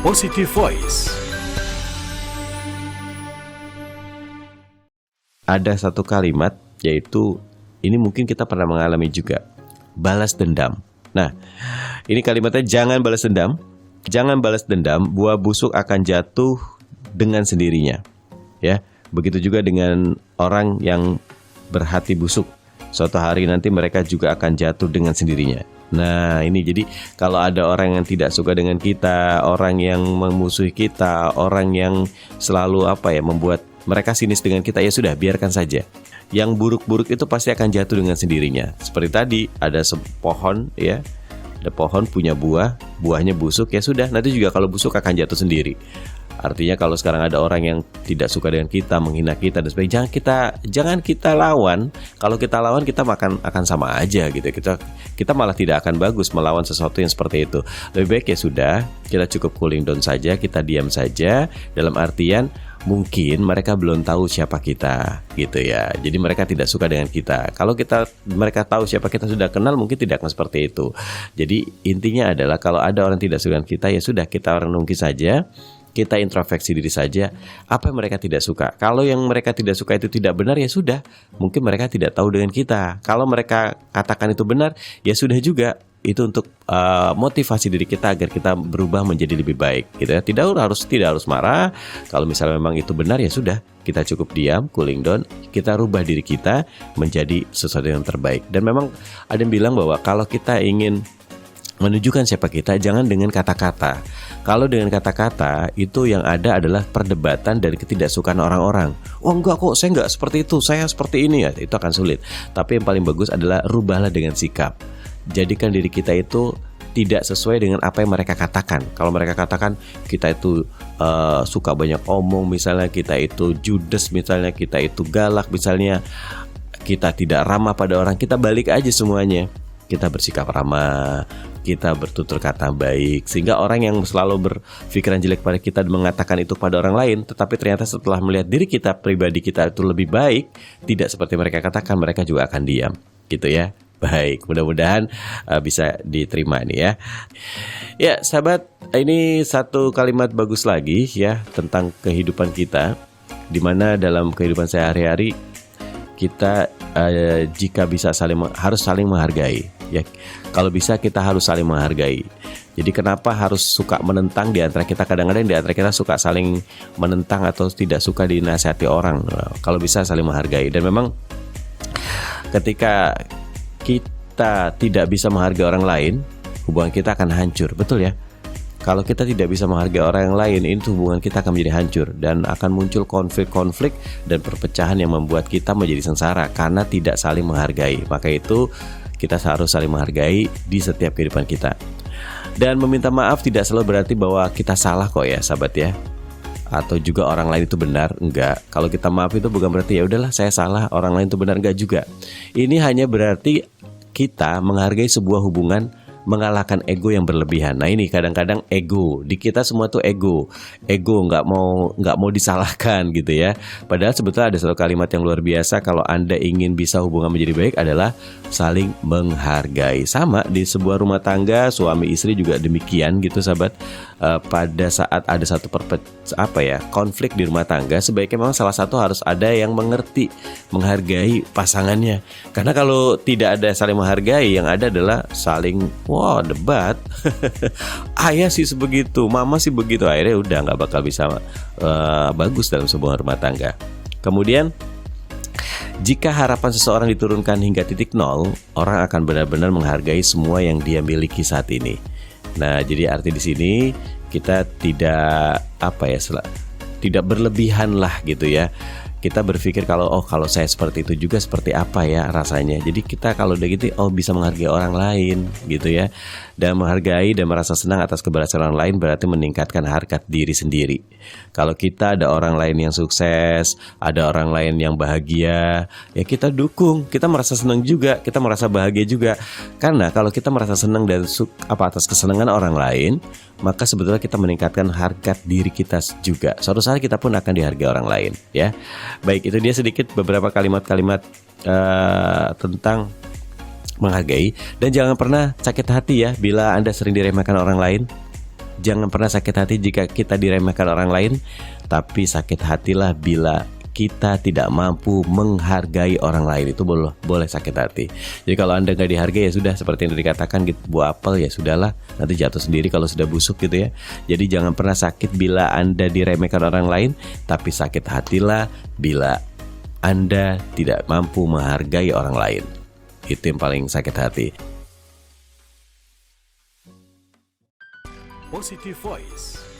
Positive Voice. Ada satu kalimat, yaitu ini mungkin kita pernah mengalami juga, balas dendam. Nah, ini kalimatnya, jangan balas dendam. Jangan balas dendam, buah busuk akan jatuh dengan sendirinya. Ya, begitu juga dengan orang yang berhati busuk. Suatu hari nanti mereka juga akan jatuh dengan sendirinya. Nah, ini jadi kalau ada orang yang tidak suka dengan kita, orang yang memusuhi kita, orang yang selalu membuat mereka sinis dengan kita, ya sudah, biarkan saja. Yang buruk-buruk itu pasti akan jatuh dengan sendirinya. Seperti tadi, ada pohon, ya, ada pohon punya buah, buahnya busuk, ya sudah, nanti juga kalau busuk akan jatuh sendiri. Artinya kalau sekarang ada orang yang tidak suka dengan kita, menghina kita dan sebagainya, jangan kita lawan. Kalau kita lawan, kita akan sama aja gitu. Kita malah tidak akan bagus melawan sesuatu yang seperti itu. Lebih baik ya sudah, kita cukup cooling down saja, kita diam saja. Dalam artian mungkin mereka belum tahu siapa kita gitu ya. Jadi mereka tidak suka dengan kita. Kalau mereka tahu siapa kita, sudah kenal, mungkin tidak akan seperti itu. Jadi intinya adalah kalau ada orang tidak suka dengan kita, ya sudah, kita renungi saja. Kita introspeksi diri saja, apa yang mereka tidak suka. Kalau yang mereka tidak suka itu tidak benar, ya sudah, mungkin mereka tidak tahu dengan kita. Kalau mereka katakan itu benar, ya sudah juga. Itu untuk motivasi diri kita agar kita berubah menjadi lebih baik gitu ya. Tidak harus marah. Kalau misalnya memang itu benar, ya sudah, kita cukup diam, cooling down, kita rubah diri kita menjadi sesuatu yang terbaik. Dan memang ada yang bilang bahwa kalau kita ingin menunjukkan siapa kita, jangan dengan kata-kata. Kalau dengan kata-kata, itu yang ada adalah perdebatan dan ketidaksukaan orang-orang. Oh enggak kok, saya enggak seperti itu, saya seperti ini, ya, itu akan sulit. Tapi yang paling bagus adalah rubahlah dengan sikap. Jadikan diri kita itu tidak sesuai dengan apa yang mereka katakan. Kalau mereka katakan kita itu suka banyak omong, misalnya kita itu judes, misalnya kita itu galak, misalnya kita tidak ramah pada orang, kita balik aja semuanya. Kita bersikap ramah, kita bertutur kata baik, sehingga orang yang selalu berpikiran jelek pada kita dan mengatakan itu pada orang lain, tetapi ternyata setelah melihat diri kita, pribadi kita itu lebih baik, tidak seperti mereka katakan, mereka juga akan diam, gitu ya. Baik, mudah-mudahan bisa diterima nih ya. Ya, sahabat, ini satu kalimat bagus lagi ya tentang kehidupan kita, di mana dalam kehidupan sehari-hari kita jika bisa harus saling menghargai. Ya, kalau bisa kita harus saling menghargai. Jadi kenapa harus suka menentang di antara kita? Kadang-kadang di antara kita suka saling menentang atau tidak suka dinasihati orang. Kalau bisa saling menghargai. Dan memang ketika kita tidak bisa menghargai orang lain, hubungan kita akan hancur. Betul ya? Kalau kita tidak bisa menghargai orang yang lain, ini hubungan kita akan menjadi hancur dan akan muncul konflik-konflik dan perpecahan yang membuat kita menjadi sengsara karena tidak saling menghargai. Maka itu kita harus saling menghargai di setiap kehidupan kita. Dan meminta maaf tidak selalu berarti bahwa kita salah kok ya, sahabat ya. Atau juga orang lain itu benar, enggak. Kalau kita maaf itu bukan berarti ya udahlah saya salah, orang lain itu benar, enggak juga. Ini hanya berarti kita menghargai sebuah hubungan, mengalahkan ego yang berlebihan. Nah ini kadang-kadang ego di kita semua tuh ego nggak mau disalahkan gitu ya. Padahal sebetulnya ada satu kalimat yang luar biasa. Kalau Anda ingin bisa hubungan menjadi baik adalah saling menghargai. Sama di sebuah rumah tangga, suami istri juga demikian gitu sahabat. Pada saat ada satu konflik di rumah tangga, sebaiknya memang salah satu harus ada yang mengerti, menghargai pasangannya. Karena kalau tidak ada saling menghargai, yang ada adalah saling debat. Ayah sih sebegitu, mama sih begitu, akhirnya udah nggak bakal bisa bagus dalam sebuah rumah tangga. Kemudian jika harapan seseorang diturunkan hingga titik nol, orang akan benar-benar menghargai semua yang dia miliki saat ini. Nah, jadi arti di sini kita tidak tidak berlebihan lah gitu ya. Kita berpikir kalau saya seperti itu juga seperti apa ya rasanya. Jadi kita kalau udah gitu bisa menghargai orang lain gitu ya. Dan menghargai dan merasa senang atas keberhasilan orang lain berarti meningkatkan harkat diri sendiri. Kalau kita ada orang lain yang sukses, ada orang lain yang bahagia, ya kita dukung, kita merasa senang juga, kita merasa bahagia juga. Karena kalau kita merasa senang dan atas kesenangan orang lain, maka sebetulnya kita meningkatkan harkat diri kita juga. Suatu saat kita pun akan dihargai orang lain ya. Baik, itu dia sedikit beberapa kalimat-kalimat tentang menghargai. Dan jangan pernah sakit hati ya bila Anda sering diremehkan orang lain. Jangan pernah sakit hati jika kita diremehkan orang lain, tapi sakit hatilah bila kita tidak mampu menghargai orang lain. Itu boleh sakit hati. Jadi kalau Anda gak dihargai, ya sudah, seperti yang dikatakan gitu, buah apel ya sudahlah, nanti jatuh sendiri kalau sudah busuk gitu ya. Jadi jangan pernah sakit bila Anda diremehkan orang lain, tapi sakit hatilah bila Anda tidak mampu menghargai orang lain. Itu yang paling sakit hati. Positive Voice.